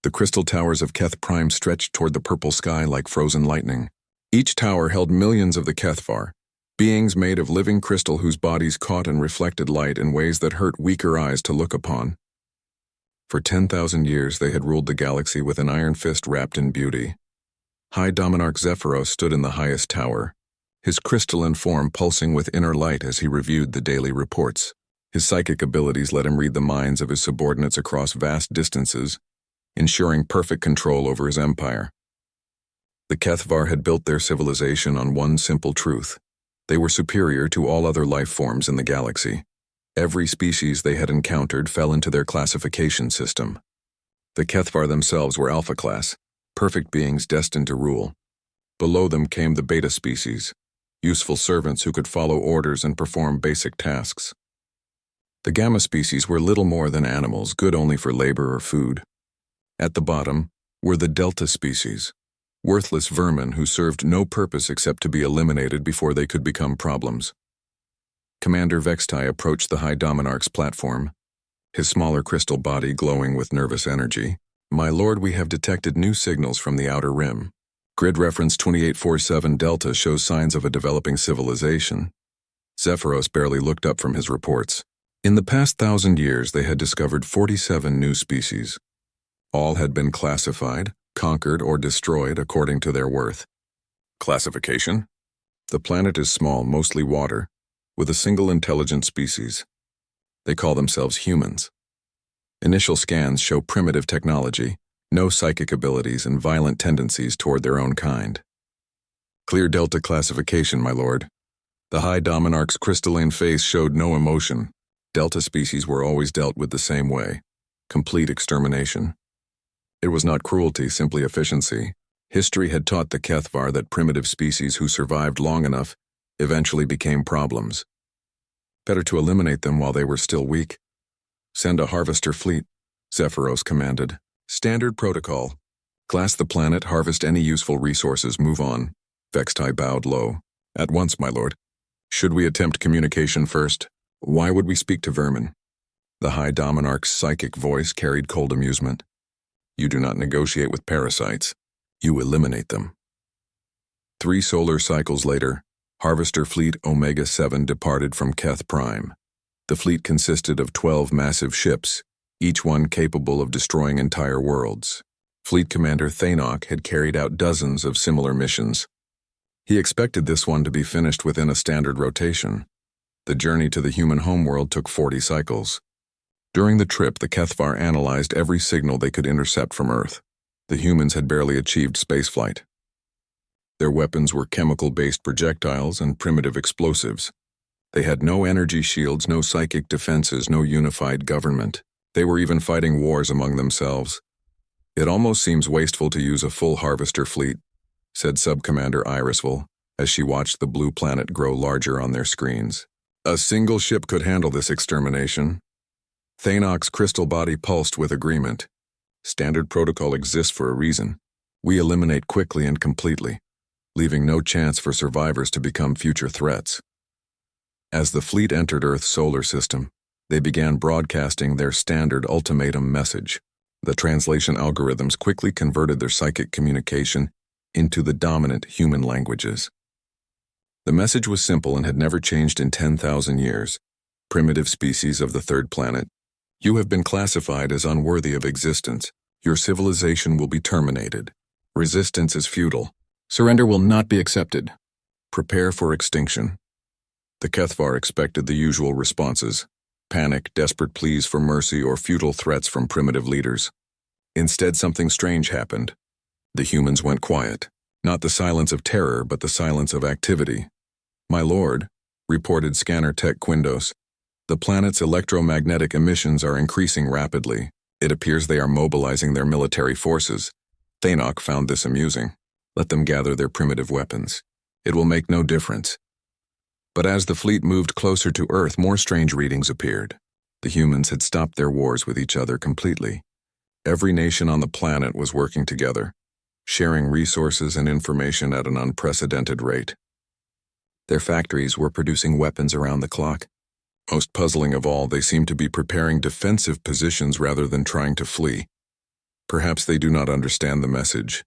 The crystal towers of Keth Prime stretched toward the purple sky like frozen lightning. Each tower held millions of the Kethvar, beings made of living crystal whose bodies caught and reflected light in ways that hurt weaker eyes to look upon. For 10,000 years they had ruled the galaxy with an iron fist wrapped in beauty. High Dominarch Zephyros stood in the highest tower, his crystalline form pulsing with inner light as he reviewed the daily reports. His psychic abilities let him read the minds of his subordinates across vast distances, ensuring perfect control over his empire. The Kethvar had built their civilization on one simple truth. They were superior to all other life forms in the galaxy. Every species they had encountered fell into their classification system. The Kethvar themselves were Alpha class, perfect beings destined to rule. Below them came the Beta species, useful servants who could follow orders and perform basic tasks. The Gamma species were little more than animals, good only for labor or food. At the bottom were the Delta species, worthless vermin who served no purpose except to be eliminated before they could become problems. Commander Vextai approached the High Dominarch's platform, his smaller crystal body glowing with nervous energy. "My lord, we have detected new signals from the outer rim. Grid reference 2847 Delta shows signs of a developing civilization." Zephyros barely looked up from his reports. In the past 1,000 years, they had discovered 47 new species. All had been classified, conquered, or destroyed according to their worth. Classification? The planet is small, mostly water, with a single intelligent species. They call themselves humans. Initial scans show primitive technology, no psychic abilities, and violent tendencies toward their own kind. Clear Delta classification, my lord. The High Dominarch's crystalline face showed no emotion. Delta species were always dealt with the same way, complete extermination. It was not cruelty, simply efficiency. History had taught the Kethvar that primitive species who survived long enough eventually became problems. Better to eliminate them while they were still weak. "Send a harvester fleet," Zephyros commanded. "Standard protocol. Glass the planet, harvest any useful resources, move on." Vextai bowed low. "At once, my lord." "Should we attempt communication first? Why would we speak to vermin?" The High Dominarch's psychic voice carried cold amusement. "You do not negotiate with parasites. You eliminate them." 3 solar cycles later, Harvester Fleet Omega-7 departed from Keth Prime. The fleet consisted of 12 massive ships, each one capable of destroying entire worlds. Fleet Commander Thanok had carried out dozens of similar missions. He expected this one to be finished within a standard rotation. The journey to the human homeworld took 40 cycles. During the trip, the Kethvar analyzed every signal they could intercept from Earth. The humans had barely achieved spaceflight. Their weapons were chemical-based projectiles and primitive explosives. They had no energy shields, no psychic defenses, no unified government. They were even fighting wars among themselves. "It almost seems wasteful to use a full harvester fleet," said Sub-Commander Irisville, as she watched the blue planet grow larger on their screens. "A single ship could handle this extermination." Thanok's crystal body pulsed with agreement. "Standard protocol exists for a reason. We eliminate quickly and completely, leaving no chance for survivors to become future threats." As the fleet entered Earth's solar system, they began broadcasting their standard ultimatum message. The translation algorithms quickly converted their psychic communication into the dominant human languages. The message was simple and had never changed in 10,000 years. "Primitive species of the third planet, you have been classified as unworthy of existence. Your civilization will be terminated. Resistance is futile. Surrender will not be accepted. Prepare for extinction." The Kethvar expected the usual responses: panic, desperate pleas for mercy, or futile threats from primitive leaders. Instead, something strange happened. The humans went quiet. Not the silence of terror, but the silence of activity. "My lord," reported Scanner Tech Quindos, "the planet's electromagnetic emissions are increasing rapidly. It appears they are mobilizing their military forces." Thanok found this amusing. "Let them gather their primitive weapons. It will make no difference." But as the fleet moved closer to Earth, more strange readings appeared. The humans had stopped their wars with each other completely. Every nation on the planet was working together, sharing resources and information at an unprecedented rate. Their factories were producing weapons around the clock. Most puzzling of all, they seemed to be preparing defensive positions rather than trying to flee. Perhaps they do not understand the message,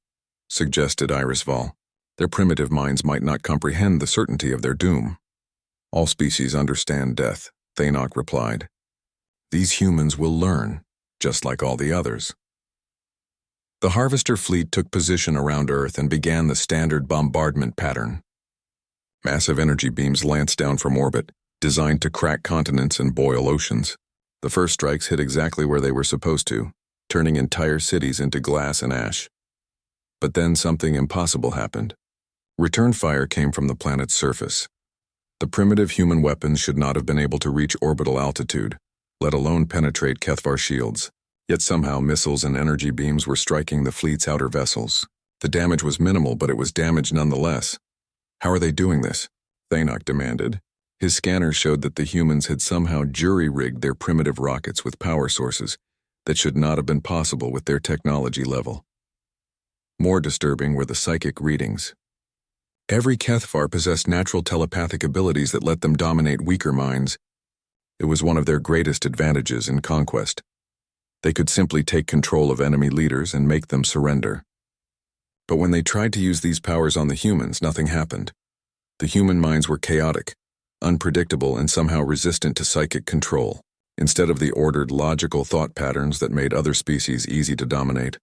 suggested Irisval. Their primitive minds might not comprehend the certainty of their doom. All species understand death, Thainok replied. These humans will learn, just like all the others. The Harvester fleet took position around Earth and began the standard bombardment pattern. Massive energy beams lanced down from orbit, designed to crack continents and boil oceans. The first strikes hit exactly where they were supposed to, turning entire cities into glass and ash. But then something impossible happened. Return fire came from the planet's surface. The primitive human weapons should not have been able to reach orbital altitude, let alone penetrate Kethvar shields. Yet somehow missiles and energy beams were striking the fleet's outer vessels. The damage was minimal, but it was damage nonetheless. How are they doing this? Thainok demanded. His scanners showed that the humans had somehow jury-rigged their primitive rockets with power sources that should not have been possible with their technology level. More disturbing were the psychic readings. Every Kethvar possessed natural telepathic abilities that let them dominate weaker minds. It was one of their greatest advantages in conquest. They could simply take control of enemy leaders and make them surrender. But when they tried to use these powers on the humans, nothing happened. The human minds were chaotic, unpredictable, and somehow resistant to psychic control. Instead of the ordered, logical thought patterns that made other species easy to dominate,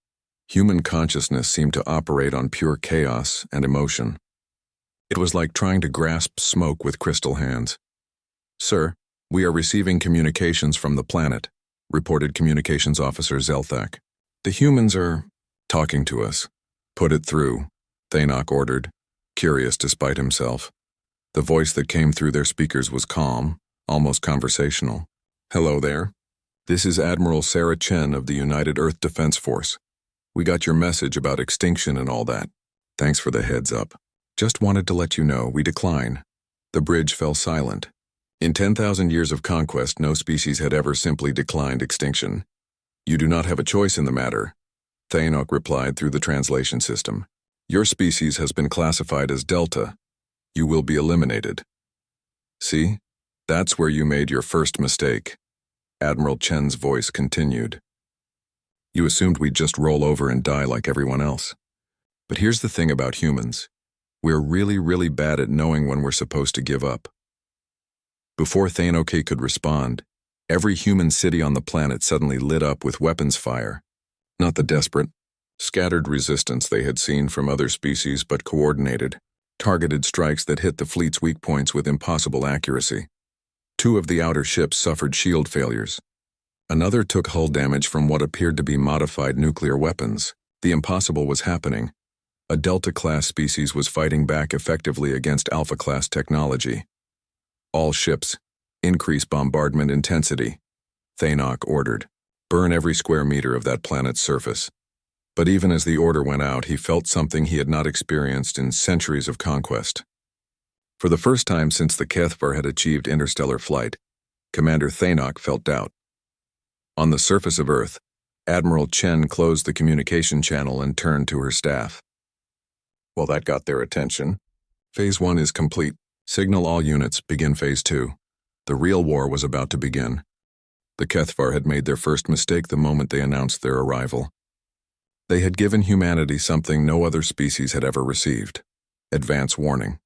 human consciousness seemed to operate on pure chaos and emotion. It was like trying to grasp smoke with crystal hands. "Sir, we are receiving communications from the planet," reported Communications Officer Zelthak. "The humans are talking to us." "Put it through," Thainok ordered, curious despite himself. The voice that came through their speakers was calm, almost conversational. "Hello there. This is Admiral Sarah Chen of the United Earth Defense Force. We got your message about extinction and all that. Thanks for the heads up. Just wanted to let you know we decline." The bridge fell silent. In 10,000 years of conquest, no species had ever simply declined extinction. "You do not have a choice in the matter," Thainok replied through the translation system. "Your species has been classified as Delta. You will be eliminated." "See? That's where you made your first mistake," Admiral Chen's voice continued. "You assumed we'd just roll over and die like everyone else. But here's the thing about humans. We're really, really bad at knowing when we're supposed to give up." Before Thainoke could respond, every human city on the planet suddenly lit up with weapons fire. Not the desperate, scattered resistance they had seen from other species, but coordinated, targeted strikes that hit the fleet's weak points with impossible accuracy. 2 of the outer ships suffered shield failures. Another took hull damage from what appeared to be modified nuclear weapons. The impossible was happening. A Delta-class species was fighting back effectively against Alpha-class technology. "All ships, increase bombardment intensity," Thainok ordered. "Burn every square meter of that planet's surface." But even as the order went out, he felt something he had not experienced in centuries of conquest. For the first time since the Kethvar had achieved interstellar flight, Commander Thainok felt doubt. On the surface of Earth, Admiral Chen closed the communication channel and turned to her staff. "Well, that got their attention. Phase 1 is complete. Signal all units, begin Phase 2. The real war was about to begin." The Kethvar had made their first mistake the moment they announced their arrival. They had given humanity something no other species had ever received: advance warning.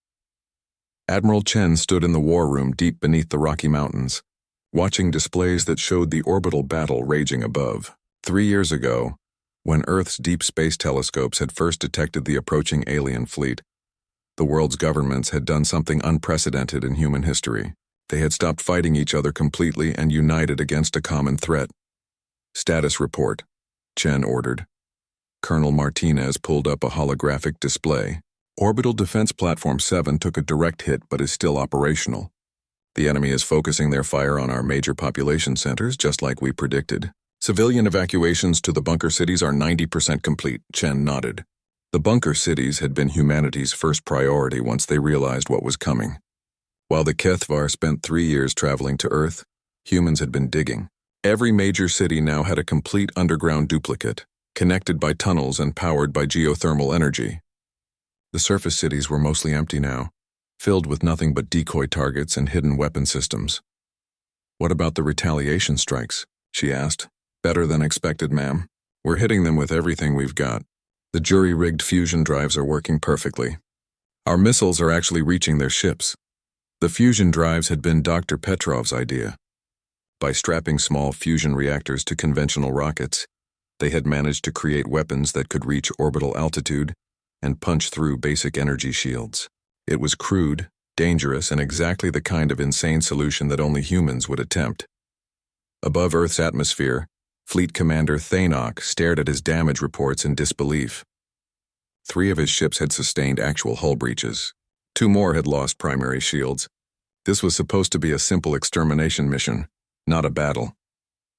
Admiral Chen stood in the war room deep beneath the Rocky Mountains, watching displays that showed the orbital battle raging above. 3 years ago, when Earth's deep space telescopes had first detected the approaching alien fleet, the world's governments had done something unprecedented in human history. They had stopped fighting each other completely and united against a common threat. "Status report," Chen ordered. Colonel Martinez pulled up a holographic display. "Orbital Defense Platform 7 took a direct hit but is still operational. The enemy is focusing their fire on our major population centers, just like we predicted. Civilian evacuations to the bunker cities are 90% complete," Chen nodded. The bunker cities had been humanity's first priority once they realized what was coming. While the Kethvar spent 3 years traveling to Earth, humans had been digging. Every major city now had a complete underground duplicate, connected by tunnels and powered by geothermal energy. The surface cities were mostly empty now, filled with nothing but decoy targets and hidden weapon systems. "What about the retaliation strikes?" she asked. "Better than expected, ma'am. We're hitting them with everything we've got. The jury-rigged fusion drives are working perfectly. Our missiles are actually reaching their ships. The fusion drives had been Dr. Petrov's idea. By strapping small fusion reactors to conventional rockets, they had managed to create weapons that could reach orbital altitude and punch through basic energy shields. It was crude, dangerous, and exactly the kind of insane solution that only humans would attempt. Above Earth's atmosphere, Fleet Commander Thainok stared at his damage reports in disbelief. 3 of his ships had sustained actual hull breaches. 2 more had lost primary shields. This was supposed to be a simple extermination mission, not a battle.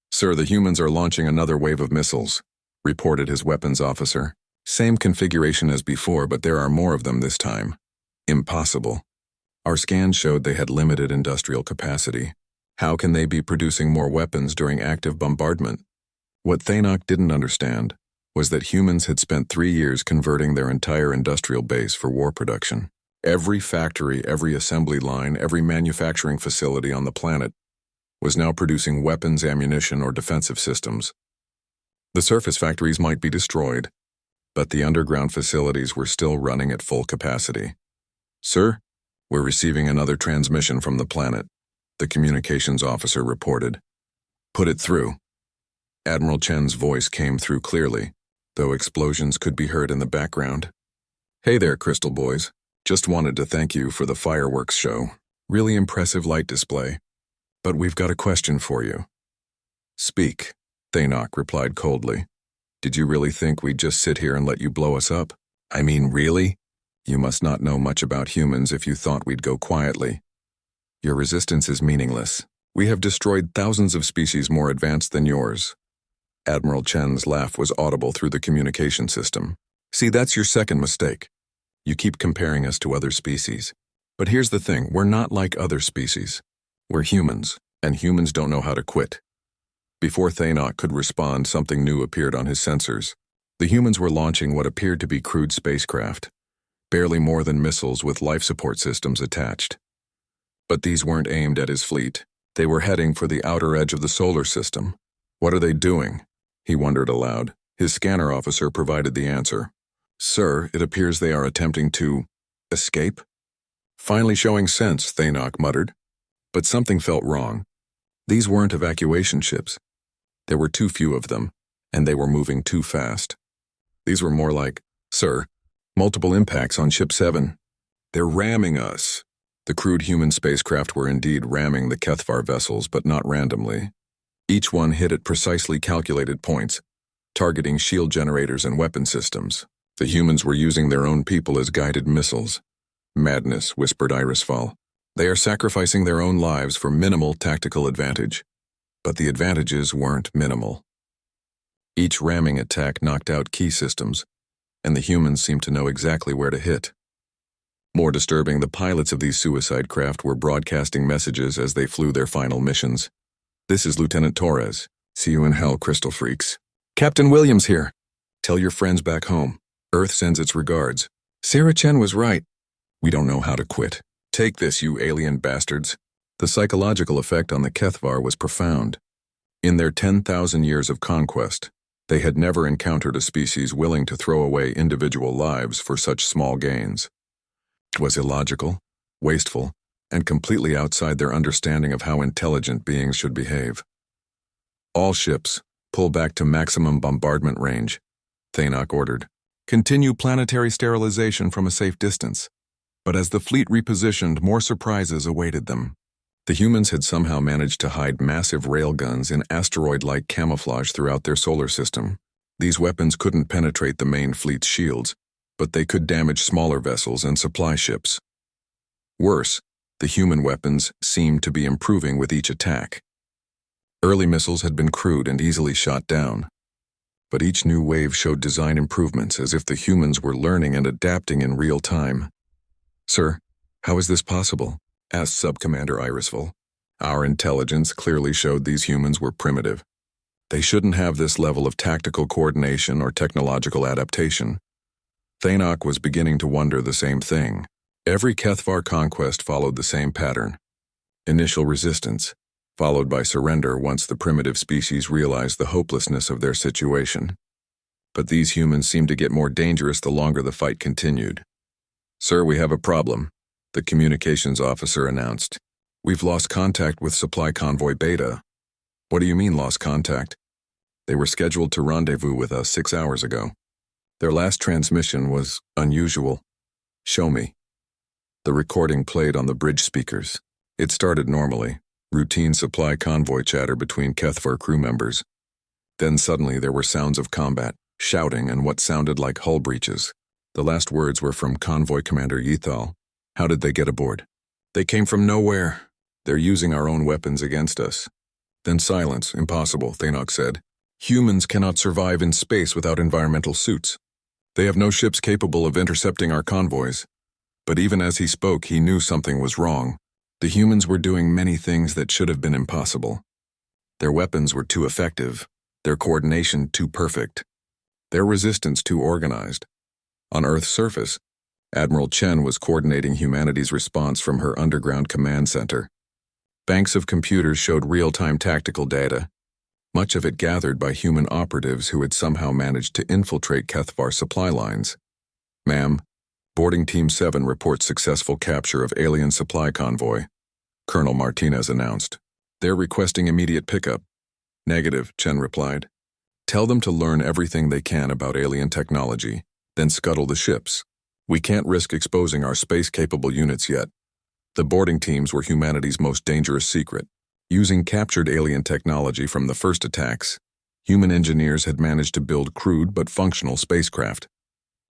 "Sir, the humans are launching another wave of missiles," reported his weapons officer. "Same configuration as before, but there are more of them this time." "Impossible. Our scans showed they had limited industrial capacity. How can they be producing more weapons during active bombardment?" What Thainok didn't understand was that humans had spent 3 years converting their entire industrial base for war production. Every factory, every assembly line, every manufacturing facility on the planet was now producing weapons, ammunition, or defensive systems. The surface factories might be destroyed, but the underground facilities were still running at full capacity. "Sir, we're receiving another transmission from the planet," the communications officer reported. "Put it through." Admiral Chen's voice came through clearly, though explosions could be heard in the background. "Hey there, Crystal Boys. Just wanted to thank you for the fireworks show. Really impressive light display. But we've got a question for you." "Speak," Thainok replied coldly. "Did you really think we'd just sit here and let you blow us up? I mean, really? You must not know much about humans if you thought we'd go quietly. Your resistance is meaningless. We have destroyed thousands of species more advanced than yours." Admiral Chen's laugh was audible through the communication system. "See, that's your second mistake. You keep comparing us to other species. But here's the thing, we're not like other species. We're humans, and humans don't know how to quit." Before Thainok could respond, something new appeared on his sensors. The humans were launching what appeared to be crude spacecraft, barely more than missiles with life support systems attached. But these weren't aimed at his fleet. They were heading for the outer edge of the solar system. "What are they doing?" he wondered aloud. His scanner officer provided the answer. "Sir, it appears they are attempting to escape." "Finally showing sense," Thainok muttered. But something felt wrong. These weren't evacuation ships. There were too few of them, and they were moving too fast. These were more like, "Sir, multiple impacts on Ship 7. They're ramming us." The crude human spacecraft were indeed ramming the Kethvar vessels, but not randomly. Each one hit at precisely calculated points, targeting shield generators and weapon systems. The humans were using their own people as guided missiles. "Madness," whispered Irisfall. "They are sacrificing their own lives for minimal tactical advantage." But the advantages weren't minimal. Each ramming attack knocked out key systems, and the humans seemed to know exactly where to hit. More disturbing, the pilots of these suicide craft were broadcasting messages as they flew their final missions. "This is Lieutenant Torres. See you in hell, Crystal Freaks. Captain Williams here. Tell your friends back home. Earth sends its regards. Sarah Chen was right. We don't know how to quit. Take this, you alien bastards." The psychological effect on the Kethvar was profound. In their 10,000 years of conquest, they had never encountered a species willing to throw away individual lives for such small gains. It was illogical, wasteful, and completely outside their understanding of how intelligent beings should behave. "All ships, pull back to maximum bombardment range," Thainok ordered. "Continue planetary sterilization from a safe distance." But as the fleet repositioned, more surprises awaited them. The humans had somehow managed to hide massive railguns in asteroid-like camouflage throughout their solar system. These weapons couldn't penetrate the main fleet's shields, but they could damage smaller vessels and supply ships. Worse, the human weapons seemed to be improving with each attack. Early missiles had been crude and easily shot down, but each new wave showed design improvements as if the humans were learning and adapting in real time. "Sir, how is this possible?" asked Subcommander Irisful. "Our intelligence clearly showed these humans were primitive. They shouldn't have this level of tactical coordination or technological adaptation." Thainok was beginning to wonder the same thing. Every Kethvar conquest followed the same pattern. Initial resistance, followed by surrender once the primitive species realized the hopelessness of their situation. But these humans seemed to get more dangerous the longer the fight continued. "Sir, we have a problem," the communications officer announced. "We've lost contact with Supply Convoy Beta." "What do you mean, lost contact?" "They were scheduled to rendezvous with us 6 hours ago. Their last transmission was unusual." "Show me." The recording played on the bridge speakers. It started normally, routine supply convoy chatter between Kethvar crew members. Then suddenly there were sounds of combat, shouting, and what sounded like hull breaches. The last words were from Convoy Commander Yethal. "How did they get aboard?" "They came from nowhere. They're using our own weapons against us." "Then silence. Impossible," Thanos said. "Humans cannot survive in space without environmental suits. They have no ships capable of intercepting our convoys." But even as he spoke, he knew something was wrong. The humans were doing many things that should have been impossible. Their weapons were too effective, their coordination too perfect, their resistance too organized. On Earth's surface, Admiral Chen was coordinating humanity's response from her underground command center. Banks of computers showed real-time tactical data, much of it gathered by human operatives who had somehow managed to infiltrate Kethvar supply lines. "Ma'am, Boarding Team 7 reports successful capture of alien supply convoy," Colonel Martinez announced. "They're requesting immediate pickup." "Negative," Chen replied. "Tell them to learn everything they can about alien technology, then scuttle the ships. We can't risk exposing our space-capable units yet." The boarding teams were humanity's most dangerous secret. Using captured alien technology from the first attacks, human engineers had managed to build crude but functional spacecraft.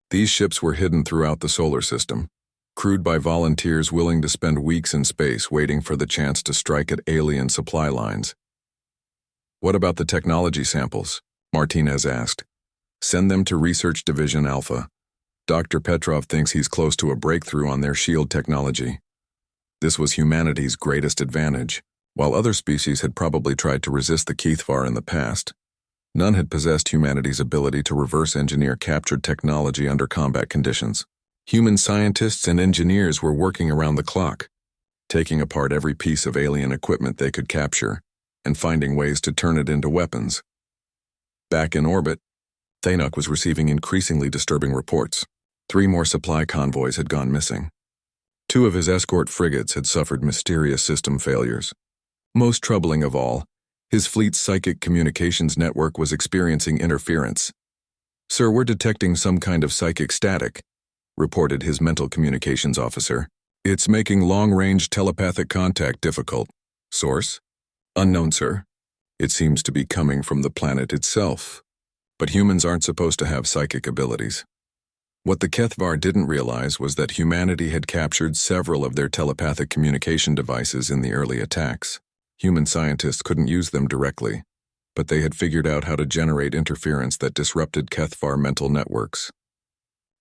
These ships were hidden throughout the solar system, crewed by volunteers willing to spend weeks in space waiting for the chance to strike at alien supply lines. "What about the technology samples?" Martinez asked. "Send them to Research Division Alpha. Dr. Petrov thinks he's close to a breakthrough on their shield technology." This was humanity's greatest advantage. While other species had probably tried to resist the Kethvar in the past, none had possessed humanity's ability to reverse engineer captured technology under combat conditions. Human scientists and engineers were working around the clock, taking apart every piece of alien equipment they could capture and finding ways to turn it into weapons. Back in orbit, Thanos was receiving increasingly disturbing reports. 3 more supply convoys had gone missing. 2 of his escort frigates had suffered mysterious system failures. Most troubling of all, his fleet's psychic communications network was experiencing interference. "Sir, we're detecting some kind of psychic static," reported his mental communications officer. "It's making long-range telepathic contact difficult." "Source?" "Unknown, sir. It seems to be coming from the planet itself. But humans aren't supposed to have psychic abilities." What the Kethvar didn't realize was that humanity had captured several of their telepathic communication devices in the early attacks. Human scientists couldn't use them directly, but they had figured out how to generate interference that disrupted Kethvar mental networks.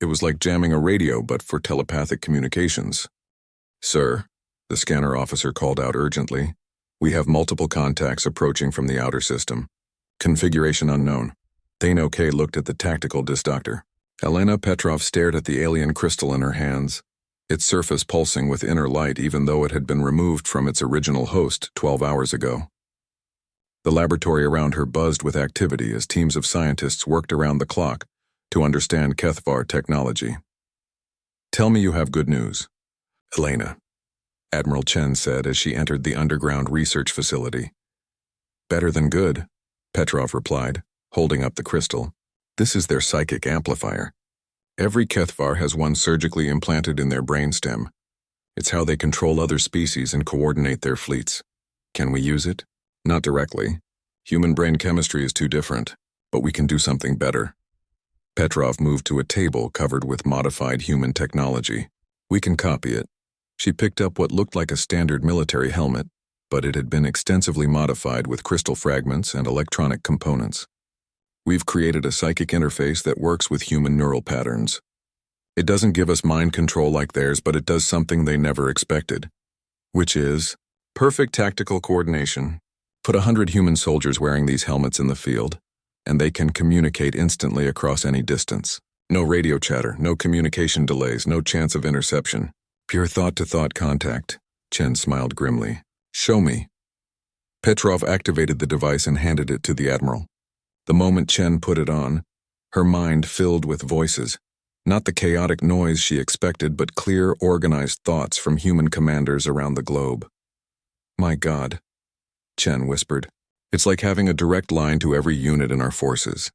It was like jamming a radio, but for telepathic communications. "Sir," the scanner officer called out urgently, "we have multiple contacts approaching from the outer system. Configuration unknown." Thanos looked at the tactical disc doctor. Elena Petrov stared at the alien crystal in her hands, its surface pulsing with inner light even though it had been removed from its original host 12 hours ago. The laboratory around her buzzed with activity as teams of scientists worked around the clock to understand Kethvar technology. "Tell me you have good news." "Elena," Admiral Chen said as she entered the underground research facility. "Better than good," Petrov replied, holding up the crystal. "This is their psychic amplifier. Every Kethvar has one surgically implanted in their brainstem. It's how they control other species and coordinate their fleets. Can we use it? Not directly. Human brain chemistry is too different, but we can do something better." Petrov moved to a table covered with modified human technology. "We can copy it." She picked up what looked like a standard military helmet, but it had been extensively modified with crystal fragments and electronic components. "We've created a psychic interface that works with human neural patterns. It doesn't give us mind control like theirs, but it does something they never expected, which is perfect tactical coordination. Put 100 human soldiers wearing these helmets in the field, and they can communicate instantly across any distance. No radio chatter, no communication delays, no chance of interception. Pure thought-to-thought contact." Chen smiled grimly. "Show me." Petrov activated the device and handed it to the admiral. The moment Chen put it on, Her mind filled with voices. Not the chaotic noise she expected, but clear, organized thoughts from human commanders around the globe. "My God," Chen whispered. "It's like having a direct line to every unit in our forces."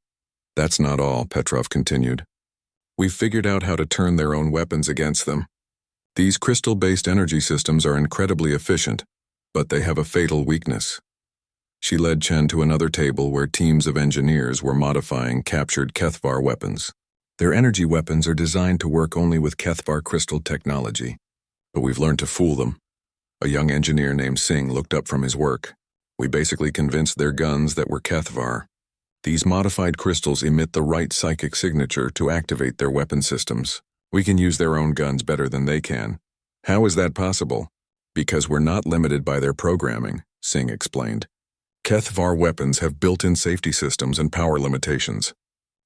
"That's not all," Petrov continued. "We've figured out how to turn their own weapons against them. These crystal-based energy systems are incredibly efficient, but they have a fatal weakness." She led Chen to another table where teams of engineers were modifying captured Kethvar weapons. Their energy weapons are designed to work only with Kethvar crystal technology, but we've learned to fool them. A young engineer named Singh looked up from his work. "We basically convinced their guns that we're Kethvar. These modified crystals emit the right psychic signature to activate their weapon systems. We can use their own guns better than they can." "How is that possible?" "Because we're not limited by their programming," Singh explained. "Kethvar weapons have built-in safety systems and power limitations.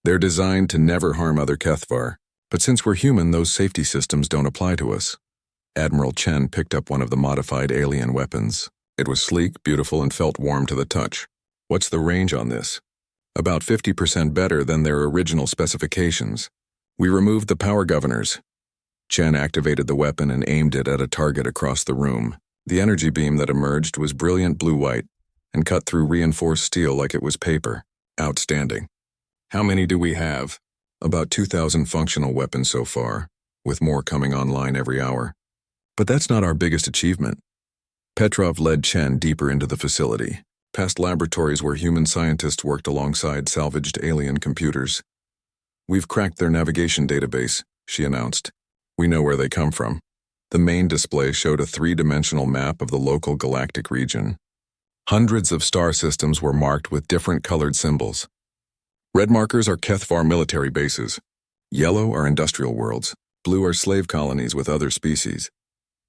They're designed to never harm other Kethvar, but since we're human, those safety systems don't apply to us." Admiral Chen picked up one of the modified alien weapons. It was sleek, beautiful, and felt warm to the touch. "What's the range on this?" "About 50% better than their original specifications. We removed the power governors." Chen activated the weapon and aimed it at a target across the room. The energy beam that emerged was brilliant blue-white and cut through reinforced steel like it was paper. "Outstanding. How many do we have?" "About 2,000 functional weapons so far, with more coming online every hour. But that's not our biggest achievement." Petrov led Chen deeper into the facility, past laboratories where human scientists worked alongside salvaged alien computers. "We've cracked their navigation database," she announced. "We know where they come from." The main display showed a three-dimensional map of the local galactic region. Hundreds of star systems were marked with different colored symbols. Red markers are Kethvar military bases. Yellow are industrial worlds. Blue are slave colonies with other species.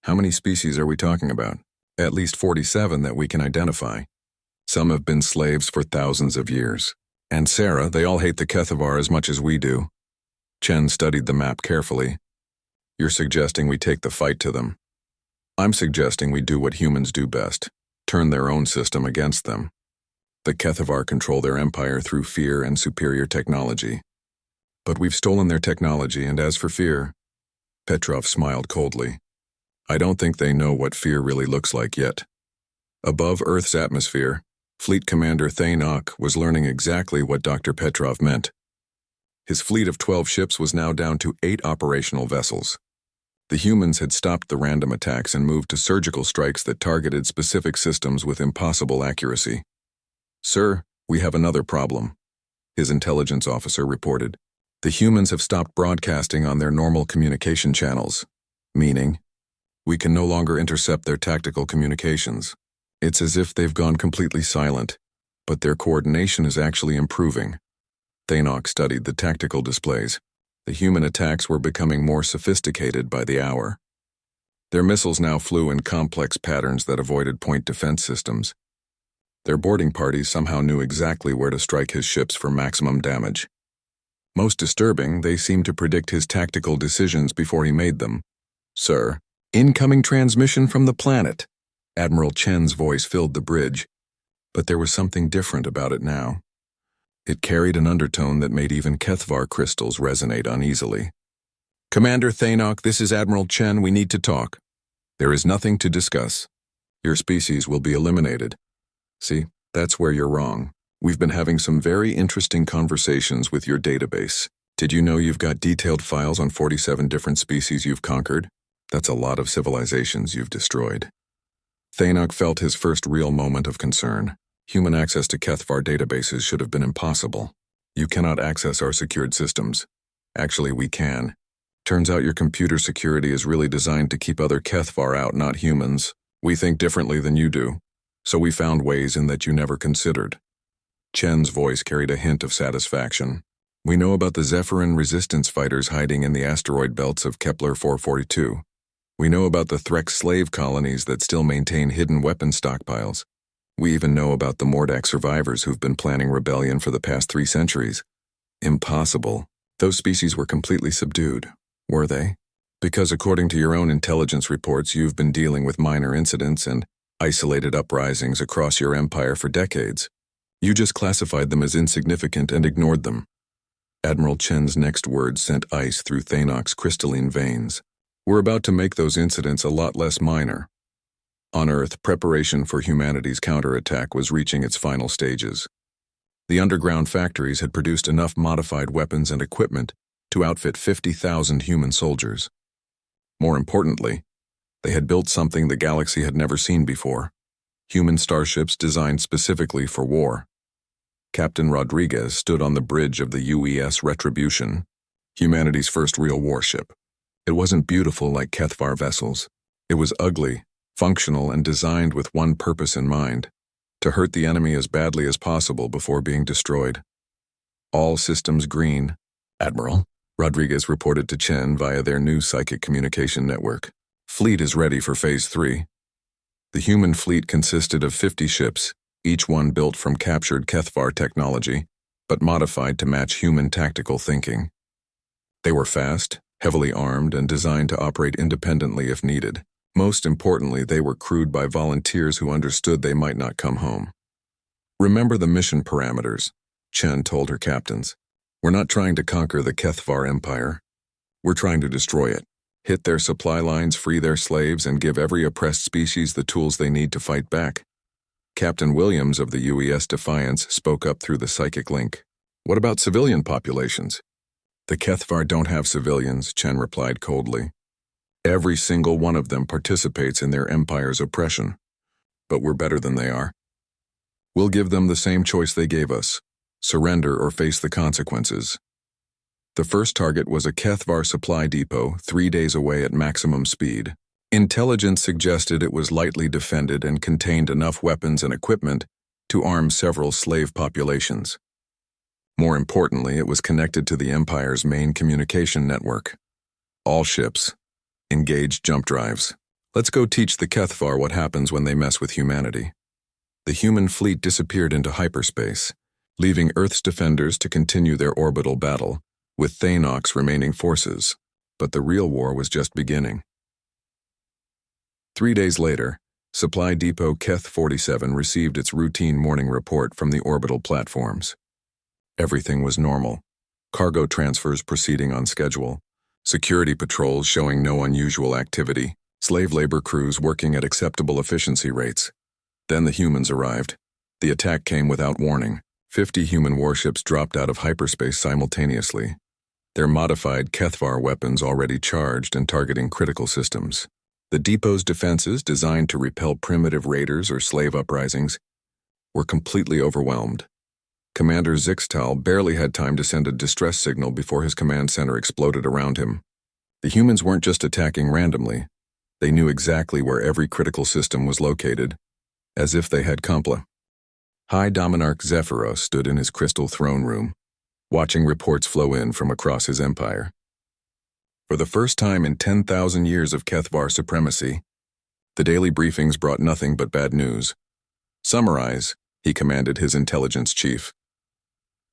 How many species are we talking about? At least 47 that we can identify. Some have been slaves for thousands of years. And Sarah, they all hate the Kethvar as much as we do. Chen studied the map carefully. "You're suggesting we take the fight to them." "I'm suggesting we do what humans do best, turn their own system against them. The Kethvar control their empire through fear and superior technology. But we've stolen their technology, and as for fear..." Petrov smiled coldly. "I don't think they know what fear really looks like yet." Above Earth's atmosphere, Fleet Commander Thainok was learning exactly what Dr. Petrov meant. His fleet of 12 ships was now down to 8 operational vessels. The humans had stopped the random attacks and moved to surgical strikes that targeted specific systems with impossible accuracy. "Sir, we have another problem," his intelligence officer reported. "The humans have stopped broadcasting on their normal communication channels, meaning we can no longer intercept their tactical communications. It's as if they've gone completely silent, but their coordination is actually improving." Thainok studied the tactical displays. The human attacks were becoming more sophisticated by the hour. Their missiles now flew in complex patterns that avoided point defense systems. Their boarding parties somehow knew exactly where to strike his ships for maximum damage. Most disturbing, they seemed to predict his tactical decisions before he made them. "Sir, incoming transmission from the planet." Admiral Chen's voice filled the bridge, but there was something different about it now. It carried an undertone that made even Kethvar crystals resonate uneasily. "Commander Thainok, this is Admiral Chen. We need to talk." "There is nothing to discuss. Your species will be eliminated." "See, that's where you're wrong. We've been having some very interesting conversations with your database. Did you know you've got detailed files on 47 different species you've conquered? That's a lot of civilizations you've destroyed." Thainok felt his first real moment of concern. Human access to Kethvar databases should have been impossible. "You cannot access our secured systems." "Actually, we can. Turns out your computer security is really designed to keep other Kethvar out, not humans. We think differently than you do. So we found ways in that you never considered." Chen's voice carried a hint of satisfaction. "We know about the Zephyrin resistance fighters hiding in the asteroid belts of Kepler 442. We know about the Threx slave colonies that still maintain hidden weapon stockpiles. We even know about the Mordak survivors who've been planning rebellion for the past 3 centuries. Impossible. Those species were completely subdued, were they? Because according to your own intelligence reports, you've been dealing with minor incidents and isolated uprisings across your empire for decades. You just classified them as insignificant and ignored them. Admiral Chen's next words sent ice through Thanok's crystalline veins. We're about to make those incidents a lot less minor. On Earth, preparation for humanity's counterattack was reaching its final stages. The underground factories had produced enough modified weapons and equipment to outfit 50,000 human soldiers. More importantly, they had built something the galaxy had never seen before: human starships designed specifically for war. Captain Rodriguez stood on the bridge of the UES Retribution, humanity's first real warship. It wasn't beautiful like Kethvar vessels. It was ugly, functional, and designed with one purpose in mind: to hurt the enemy as badly as possible before being destroyed. All systems green, Admiral, Rodriguez reported to Chen via their new psychic communication network. Fleet is ready for Phase 3. The human fleet consisted of 50 ships, each one built from captured Kethvar technology, but modified to match human tactical thinking. They were fast, heavily armed, and designed to operate independently if needed. Most importantly, they were crewed by volunteers who understood they might not come home. Remember the mission parameters, Chen told her captains. We're not trying to conquer the Kethvar Empire. We're trying to destroy it, hit their supply lines, free their slaves, and give every oppressed species the tools they need to fight back. Captain Williams of the UES Defiance spoke up through the psychic link. What about civilian populations? The Kethvar don't have civilians, Chen replied coldly. Every single one of them participates in their empire's oppression. But we're better than they are. We'll give them the same choice they gave us: surrender or face the consequences. The first target was a Kethvar supply depot 3 days away at maximum speed. Intelligence suggested it was lightly defended and contained enough weapons and equipment to arm several slave populations. More importantly, it was connected to the Empire's main communication network. All ships, engage jump drives. Let's go teach the Kethvar what happens when they mess with humanity. The human fleet disappeared into hyperspace, leaving Earth's defenders to continue their orbital battle with Thanok's remaining forces. But the real war was just beginning. 3 days later, Supply Depot Keth 47 received its routine morning report from the orbital platforms. Everything was normal. Cargo transfers proceeding on schedule, security patrols showing no unusual activity, slave labor crews working at acceptable efficiency rates. Then the humans arrived. The attack came without warning. 50 human warships dropped out of hyperspace simultaneously, their modified Kethvar weapons already charged and targeting critical systems. The depot's defenses, designed to repel primitive raiders or slave uprisings, were completely overwhelmed. Commander Zixtal barely had time to send a distress signal before his command center exploded around him. The humans weren't just attacking randomly. They knew exactly where every critical system was located, as if they had compla. High Dominarch Zephyros stood in his crystal throne room, watching reports flow in from across his empire. For the first time in 10,000 years of Kethvar supremacy, the daily briefings brought nothing but bad news. Summarize, he commanded his intelligence chief.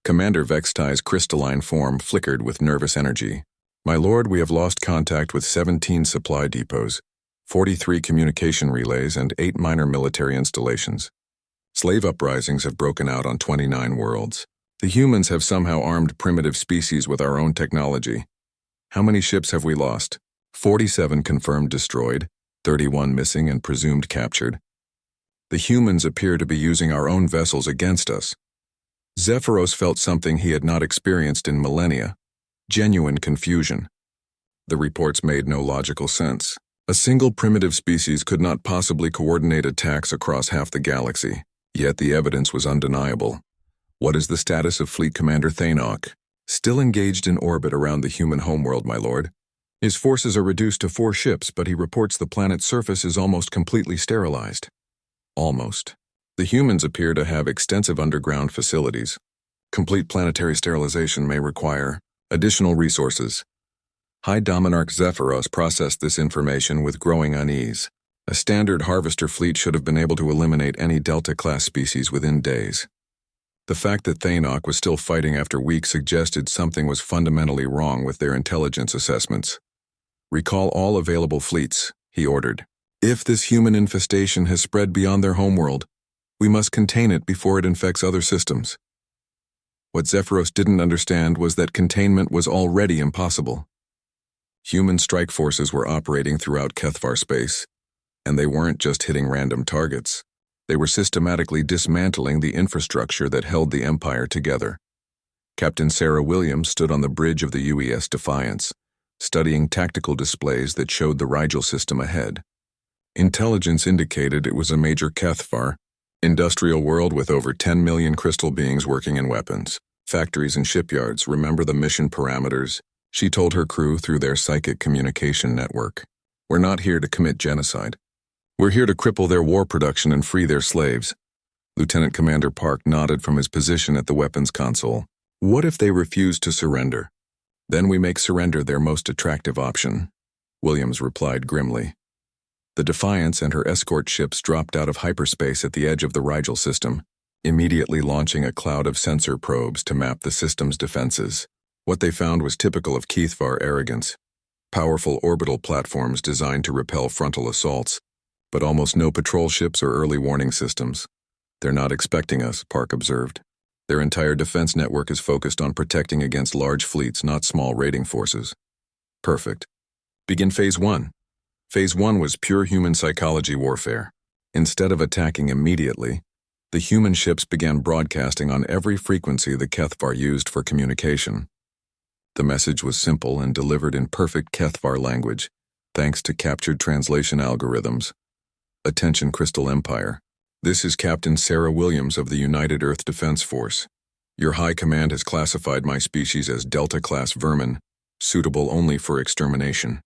Commander Vextai's crystalline form flickered with nervous energy. My lord, we have lost contact with 17 supply depots, 43 communication relays, and 8 minor military installations. Slave uprisings have broken out on 29 worlds. The humans have somehow armed primitive species with our own technology. How many ships have we lost? 47 confirmed destroyed, 31 missing and presumed captured. The humans appear to be using our own vessels against us. Zephyros felt something he had not experienced in millennia: genuine confusion. The reports made no logical sense. A single primitive species could not possibly coordinate attacks across half the galaxy, yet the evidence was undeniable. What is the status of Fleet Commander Thanok? Still engaged in orbit around the human homeworld, my lord. His forces are reduced to 4 ships, but he reports the planet's surface is almost completely sterilized. Almost. The humans appear to have extensive underground facilities. Complete planetary sterilization may require additional resources. High Dominarch Zephyros processed this information with growing unease. A standard harvester fleet should have been able to eliminate any Delta-class species within days. The fact that Thanok was still fighting after weeks suggested something was fundamentally wrong with their intelligence assessments. Recall all available fleets, he ordered. If this human infestation has spread beyond their homeworld, we must contain it before it infects other systems. What Zephyros didn't understand was that containment was already impossible. Human strike forces were operating throughout Kethvar space, and they weren't just hitting random targets. They were systematically dismantling the infrastructure that held the Empire together. Captain Sarah Williams stood on the bridge of the UES Defiance, studying tactical displays that showed the Rigel system ahead. Intelligence indicated it was a major Kethvar, industrial world with over 10 million crystal beings working in weapons, factories and shipyards. Remember the mission parameters? She told her crew through their psychic communication network. We're not here to commit genocide. We're here to cripple their war production and free their slaves. Lieutenant Commander Park nodded from his position at the weapons console. What if they refuse to surrender? Then we make surrender their most attractive option, Williams replied grimly. The Defiance and her escort ships dropped out of hyperspace at the edge of the Rigel system, immediately launching a cloud of sensor probes to map the system's defenses. What they found was typical of Kethvar arrogance. Powerful orbital platforms designed to repel frontal assaults, but almost no patrol ships or early warning systems. They're not expecting us, Park observed. Their entire defense network is focused on protecting against large fleets, not small raiding forces. Perfect. Begin Phase 1. Phase 1 was pure human psychology warfare. Instead of attacking immediately, the human ships began broadcasting on every frequency the Kethvar used for communication. The message was simple and delivered in perfect Kethvar language, thanks to captured translation algorithms. Attention Crystal Empire. This is Captain Sarah Williams of the United Earth Defense Force. Your High Command has classified my species as Delta-class vermin, suitable only for extermination.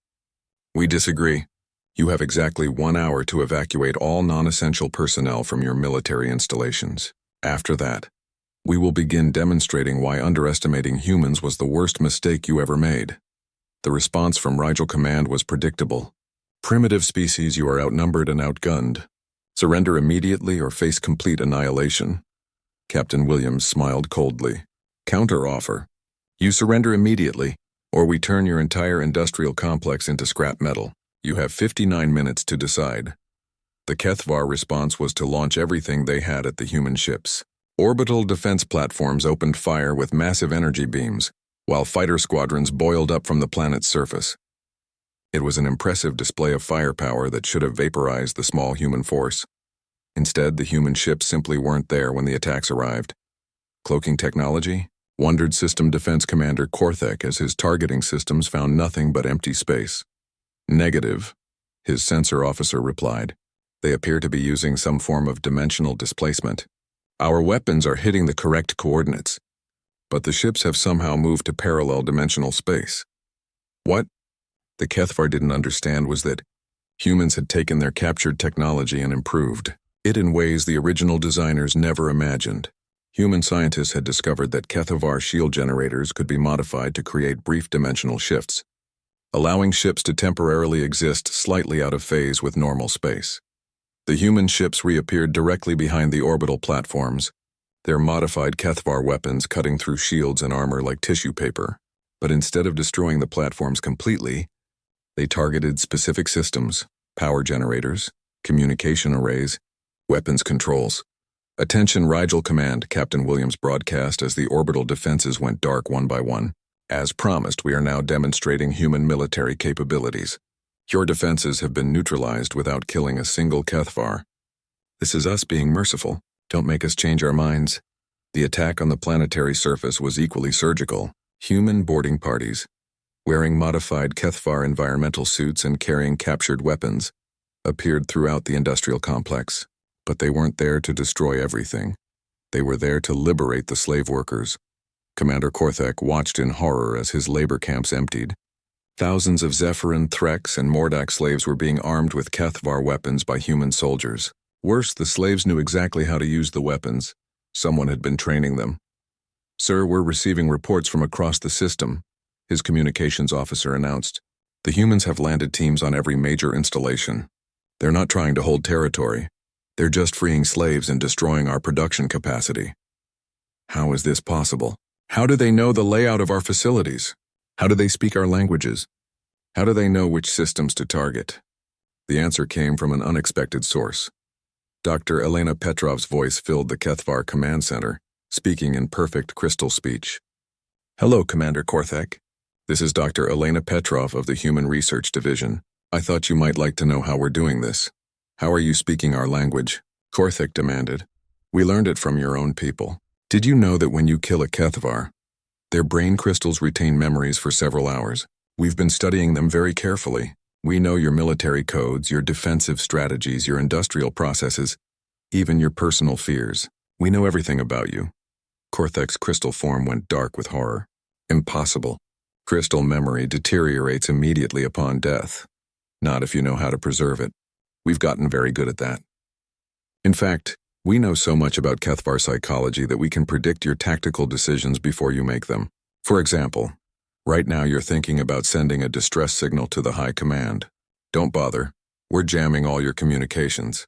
We disagree. You have exactly 1 hour to evacuate all non-essential personnel from your military installations. After that, we will begin demonstrating why underestimating humans was the worst mistake you ever made. The response from Rigel Command was predictable. Primitive species, you are outnumbered and outgunned. Surrender immediately or face complete annihilation. Captain Williams smiled coldly. Counter-offer. You surrender immediately, or we turn your entire industrial complex into scrap metal. You have 59 minutes to decide. The Kethvar response was to launch everything they had at the human ships. Orbital defense platforms opened fire with massive energy beams, while fighter squadrons boiled up from the planet's surface. It was an impressive display of firepower that should have vaporized the small human force. Instead, the human ships simply weren't there when the attacks arrived. Cloaking technology? Wondered System Defense Commander Korthek as his targeting systems found nothing but empty space. Negative, his sensor officer replied. They appear to be using some form of dimensional displacement. Our weapons are hitting the correct coordinates, but the ships have somehow moved to parallel dimensional space. What the Kethvar didn't understand was that humans had taken their captured technology and improved it in ways the original designers never imagined. Human scientists had discovered that Kethvar shield generators could be modified to create brief dimensional shifts, allowing ships to temporarily exist slightly out of phase with normal space. The human ships reappeared directly behind the orbital platforms, their modified Kethvar weapons cutting through shields and armor like tissue paper. But instead of destroying the platforms completely, they targeted specific systems, power generators, communication arrays, weapons controls. Attention Rigel Command, Captain Williams broadcast as the orbital defenses went dark one by one. As promised, we are now demonstrating human military capabilities. Your defenses have been neutralized without killing a single Kethvar. This is us being merciful. Don't make us change our minds. The attack on the planetary surface was equally surgical. Human boarding parties, wearing modified Kethvar environmental suits and carrying captured weapons, appeared throughout the industrial complex. But they weren't there to destroy everything. They were there to liberate the slave workers. Commander Korthek watched in horror as his labor camps emptied. Thousands of Zephyrin, Threx, and Mordak slaves were being armed with Kethvar weapons by human soldiers. Worse, the slaves knew exactly how to use the weapons. Someone had been training them. Sir, we're receiving reports from across the system, his communications officer announced. The humans have landed teams on every major installation. They're not trying to hold territory. They're just freeing slaves and destroying our production capacity. How is this possible? How do they know the layout of our facilities? How do they speak our languages? How do they know which systems to target? The answer came from an unexpected source. Dr. Elena Petrov's voice filled the Kethvar command center. speaking in perfect crystal speech. Hello, Commander Korthek. This is Dr. Elena Petrov of the Human Research Division. I thought you might like to know how we're doing this. How are you speaking our language? Korthek demanded. We learned it from your own people. Did you know that when you kill a Kethvar, their brain crystals retain memories for several hours? We've been studying them very carefully. We know your military codes, your defensive strategies, your industrial processes, even your personal fears. We know everything about you. Korthek's crystal form went dark with horror. Impossible. Crystal memory deteriorates immediately upon death. Not if you know how to preserve it. We've gotten very good at that. In fact, we know so much about Kethvar psychology that we can predict your tactical decisions before you make them. For example, right now you're thinking about sending a distress signal to the High Command. Don't bother. We're jamming all your communications.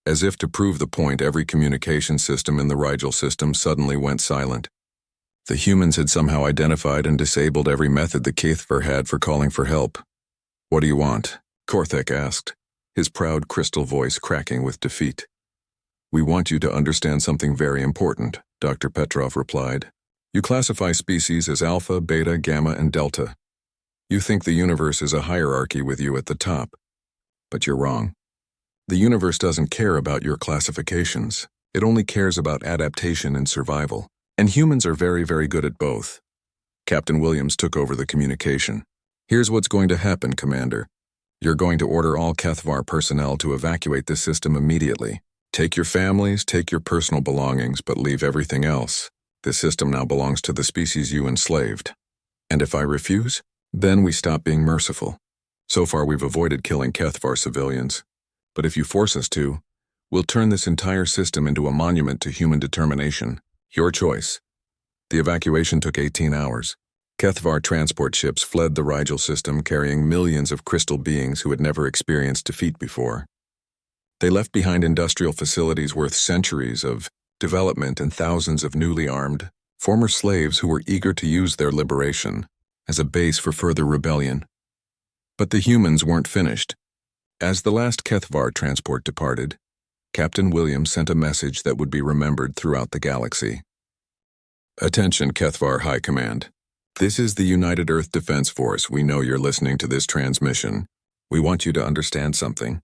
As if to prove the point, every communication system in the Rigel system suddenly went silent. The humans had somehow identified and disabled every method the Kethvar had for calling for help. What do you want? Korthek asked, his proud crystal voice cracking with defeat. We want you to understand something very important, Dr. Petrov replied. You classify species as alpha, beta, gamma, and delta. You think the universe is a hierarchy with you at the top. But you're wrong. The universe doesn't care about your classifications. It only cares about adaptation and survival. And humans are very, very good at both. Captain Williams took over the communication. Here's what's going to happen, Commander. You're going to order all Kethvar personnel to evacuate this system immediately. Take your families, take your personal belongings, but leave everything else. This system now belongs to the species you enslaved. And if I refuse, then we stop being merciful. So far we've avoided killing Kethvar civilians. But if you force us to, we'll turn this entire system into a monument to human determination. Your choice. The evacuation took 18 hours. Kethvar transport ships fled the Rigel system carrying millions of crystal beings who had never experienced defeat before. They left behind industrial facilities worth centuries of development and thousands of newly armed, former slaves who were eager to use their liberation as a base for further rebellion. But the humans weren't finished. As the last Kethvar transport departed, Captain Williams sent a message that would be remembered throughout the galaxy. Attention, Kethvar High Command. This is the United Earth Defense Force. We know you're listening to this transmission. We want you to understand something.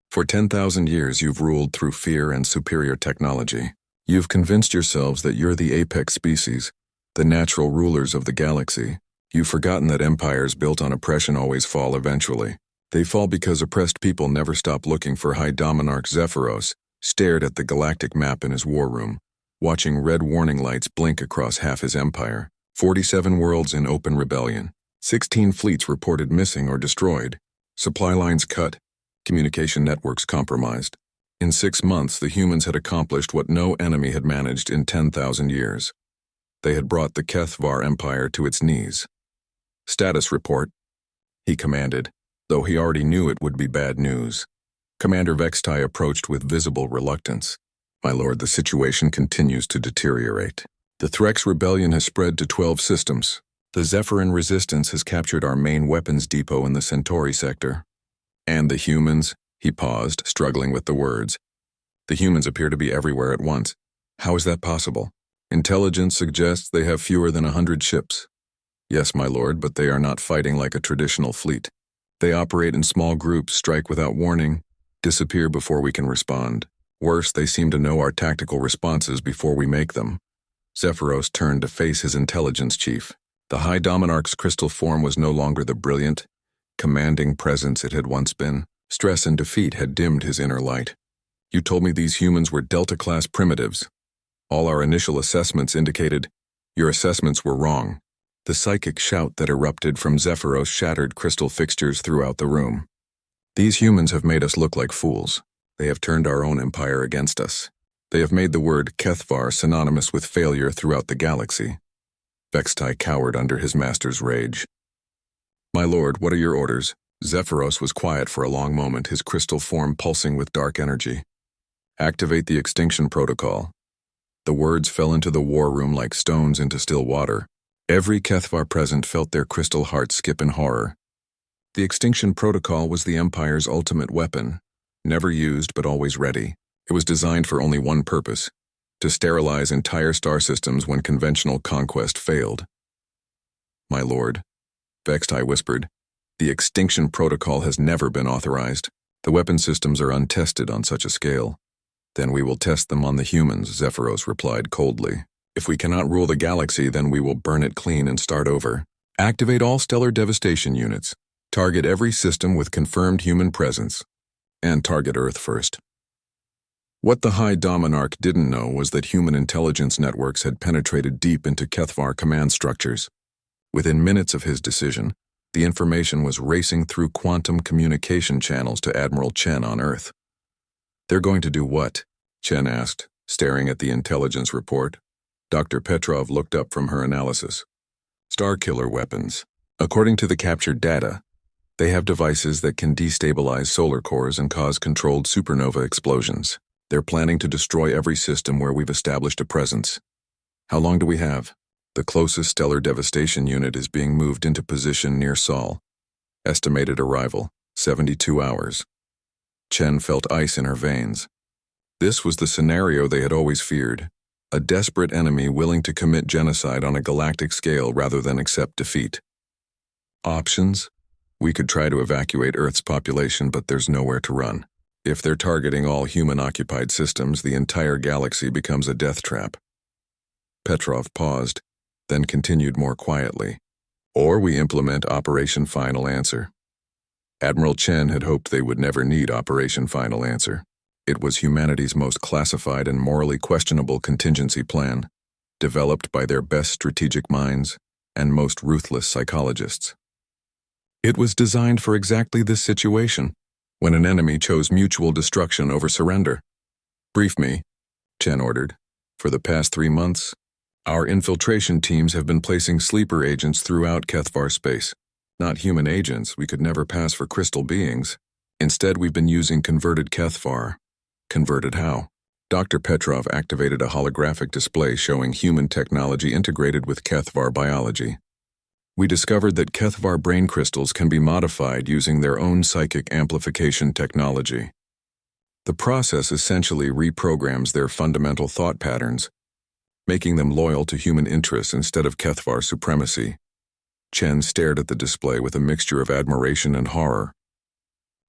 For 10,000 years, you've ruled through fear and superior technology. You've convinced yourselves that you're the apex species, the natural rulers of the galaxy. You've forgotten that empires built on oppression always fall eventually. They fall because oppressed people never stop looking for High Dominarch Zephyros, stared at the galactic map in his war room, watching red warning lights blink across half his empire. 47 worlds in open rebellion. 16 fleets reported missing or destroyed. Supply lines cut. Communication networks compromised. In 6 months, the humans had accomplished what no enemy had managed in 10,000 years. They had brought the Kethvar Empire to its knees. Status report, he commanded, though he already knew it would be bad news. Commander Vextai approached with visible reluctance. My lord, the situation continues to deteriorate. The Threx rebellion has spread to 12 systems. The Zephyrin resistance has captured our main weapons depot in the Centauri sector. And the humans, he paused, struggling with the words. The humans appear to be everywhere at once. How is that possible? Intelligence suggests they have fewer than 100 ships. Yes, my lord, but they are not fighting like a traditional fleet. They operate in small groups, strike without warning, disappear before we can respond. Worse, they seem to know our tactical responses before we make them. Zephyros turned to face his intelligence chief. The High Dominarch's crystal form was no longer the brilliant, commanding presence it had once been. Stress and defeat had dimmed his inner light. You told me these humans were Delta-class primitives. All our initial assessments indicated your assessments were wrong. The psychic shout that erupted from Zephyros shattered crystal fixtures throughout the room. These humans have made us look like fools. They have turned our own empire against us. They have made the word Kethvar synonymous with failure throughout the galaxy. Vextai cowered under his master's rage. My lord, what are your orders? Zephyros was quiet for a long moment, his crystal form pulsing with dark energy. Activate the extinction protocol. The words fell into the war room like stones into still water. Every Kethvar present felt their crystal hearts skip in horror. The extinction protocol was the Empire's ultimate weapon, never used but always ready. It was designed for only one purpose: to sterilize entire star systems when conventional conquest failed. My lord, vexed I whispered, the extinction protocol has never been authorized. The weapon systems are untested on such a scale. Then we will test them on the humans, Zephyros replied coldly. If we cannot rule the galaxy, then we will burn it clean and start over. Activate all stellar devastation units. Target every system with confirmed human presence. And target Earth first. What the High Dominarch didn't know was that human intelligence networks had penetrated deep into Kethvar command structures. Within minutes of his decision, the information was racing through quantum communication channels to Admiral Chen on Earth. They're going to do what? Chen asked, staring at the intelligence report. Dr. Petrov looked up from her analysis. Starkiller weapons. According to the captured data, they have devices that can destabilize solar cores and cause controlled supernova explosions. They're planning to destroy every system where we've established a presence. How long do we have? The closest stellar devastation unit is being moved into position near Sol. Estimated arrival, 72 hours. Chen felt ice in her veins. This was the scenario they had always feared. A desperate enemy willing to commit genocide on a galactic scale rather than accept defeat. Options? We could try to evacuate Earth's population, but there's nowhere to run. If they're targeting all human-occupied systems, the entire galaxy becomes a death trap. Petrov paused, then continued more quietly. Or we implement Operation Final Answer. Admiral Chen had hoped they would never need Operation Final Answer. It was humanity's most classified and morally questionable contingency plan, developed by their best strategic minds and most ruthless psychologists. It was designed for exactly this situation, when an enemy chose mutual destruction over surrender. Brief me, Chen ordered. For the past 3 months, our infiltration teams have been placing sleeper agents throughout Kethvar space. Not human agents, we could never pass for crystal beings. Instead, we've been using converted Kethvar. Converted how? Dr. Petrov activated a holographic display showing human technology integrated with Kethvar biology. We discovered that Kethvar brain crystals can be modified using their own psychic amplification technology. The process essentially reprograms their fundamental thought patterns, making them loyal to human interests instead of Kethvar supremacy. Chen stared at the display with a mixture of admiration and horror.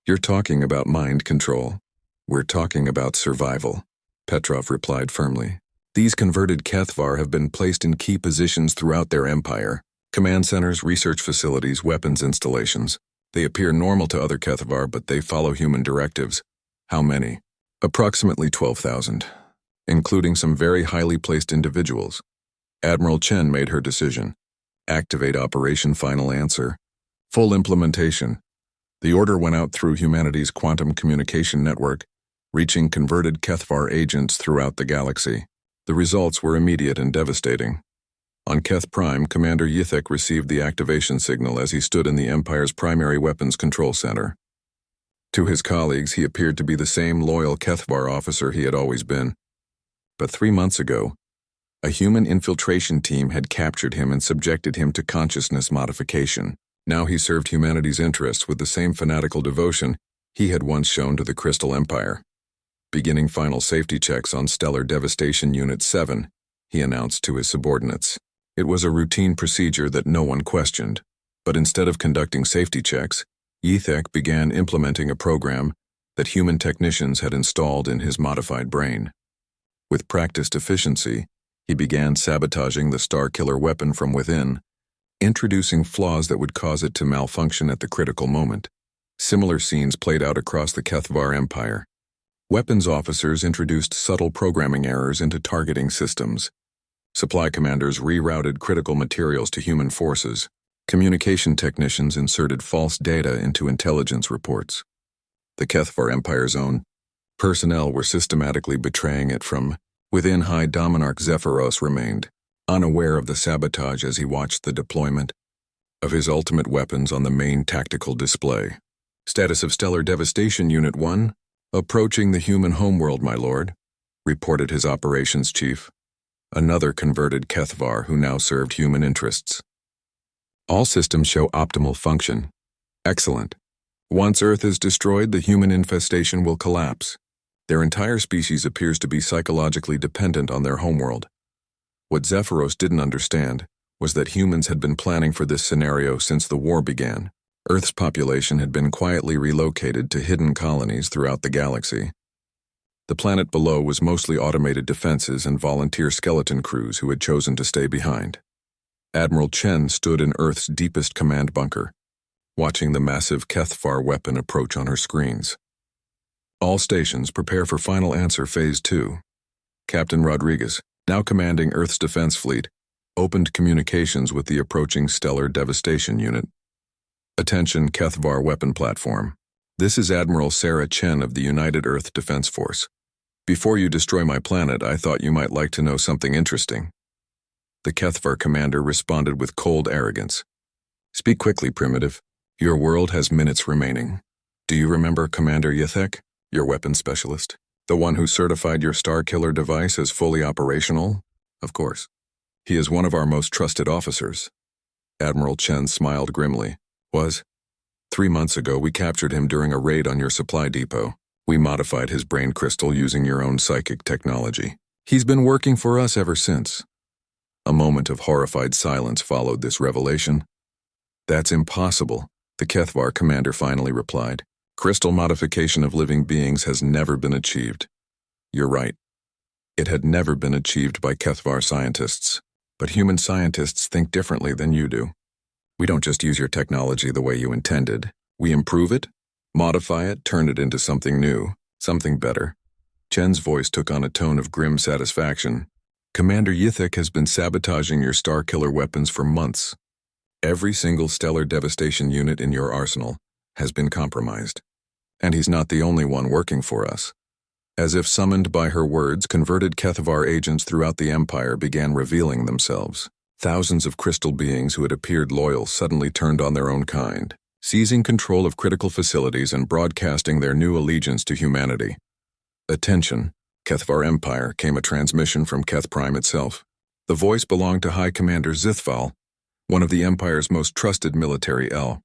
You're talking about mind control. We're talking about survival, Petrov replied firmly. These converted Kethvar have been placed in key positions throughout their empire. Command centers, research facilities, weapons installations. They appear normal to other Kethvar, but they follow human directives. How many? Approximately 12,000. Including some very highly placed individuals. Admiral Chen made her decision. Activate Operation Final Answer. Full implementation. The order went out through humanity's quantum communication network, reaching converted Kethvar agents throughout the galaxy. The results were immediate and devastating. On Keth Prime, Commander Yithek received the activation signal as he stood in the Empire's primary weapons control center. To his colleagues, he appeared to be the same loyal Kethvar officer he had always been. But 3 months ago, a human infiltration team had captured him and subjected him to consciousness modification. Now he served humanity's interests with the same fanatical devotion he had once shown to the Crystal Empire. Beginning final safety checks on Stellar Devastation Unit 7, he announced to his subordinates. It was a routine procedure that no one questioned, but instead of conducting safety checks, Yithek began implementing a program that human technicians had installed in his modified brain. With practiced efficiency, he began sabotaging the Starkiller weapon from within, introducing flaws that would cause it to malfunction at the critical moment. Similar scenes played out across the Kethvar Empire. Weapons officers introduced subtle programming errors into targeting systems. Supply commanders rerouted critical materials to human forces. Communication technicians inserted false data into intelligence reports. The Kethvar Empire's own personnel were systematically betraying it from within. High Dominarch Zephyros remained unaware of the sabotage as he watched the deployment of his ultimate weapons on the main tactical display. Status of Stellar Devastation Unit 1, approaching the human homeworld, my lord, reported his operations chief, another converted Kethvar who now served human interests. All systems show optimal function. Excellent. Once Earth is destroyed, the human infestation will collapse. Their entire species appears to be psychologically dependent on their homeworld. What Zephyros didn't understand was that humans had been planning for this scenario since the war began. Earth's population had been quietly relocated to hidden colonies throughout the galaxy. The planet below was mostly automated defenses and volunteer skeleton crews who had chosen to stay behind. Admiral Chen stood in Earth's deepest command bunker, watching the massive Kethfar weapon approach on her screens. All stations prepare for final answer Phase 2. Captain Rodriguez, now commanding Earth's defense fleet, opened communications with the approaching Stellar Devastation Unit. Attention Kethvar weapon platform. This is Admiral Sarah Chen of the United Earth Defense Force. Before you destroy my planet, I thought you might like to know something interesting. The Kethvar commander responded with cold arrogance. Speak quickly, Primitive. Your world has minutes remaining. Do you remember Commander Yithek, your weapons specialist? The one who certified your Starkiller device as fully operational? Of course. He is one of our most trusted officers. Admiral Chen smiled grimly. 3 months ago, we captured him during a raid on your supply depot. We modified his brain crystal using your own psychic technology. He's been working for us ever since. A moment of horrified silence followed this revelation. That's impossible, the Kethvar commander finally replied. Crystal modification of living beings has never been achieved. You're right. It had never been achieved by Kethvar scientists. But human scientists think differently than you do. We don't just use your technology the way you intended. We improve it, modify it, turn it into something new, something better. Chen's voice took on a tone of grim satisfaction. Commander Yithek has been sabotaging your Starkiller weapons for months. Every single Stellar Devastation unit in your arsenal has been compromised. And he's not the only one working for us. As if summoned by her words, converted Kethvar agents throughout the Empire began revealing themselves. Thousands of crystal beings who had appeared loyal suddenly turned on their own kind, seizing control of critical facilities and broadcasting their new allegiance to humanity. Attention, Kethvar Empire, came a transmission from Keth Prime itself. The voice belonged to High Commander Zithval, one of the Empire's most trusted military L.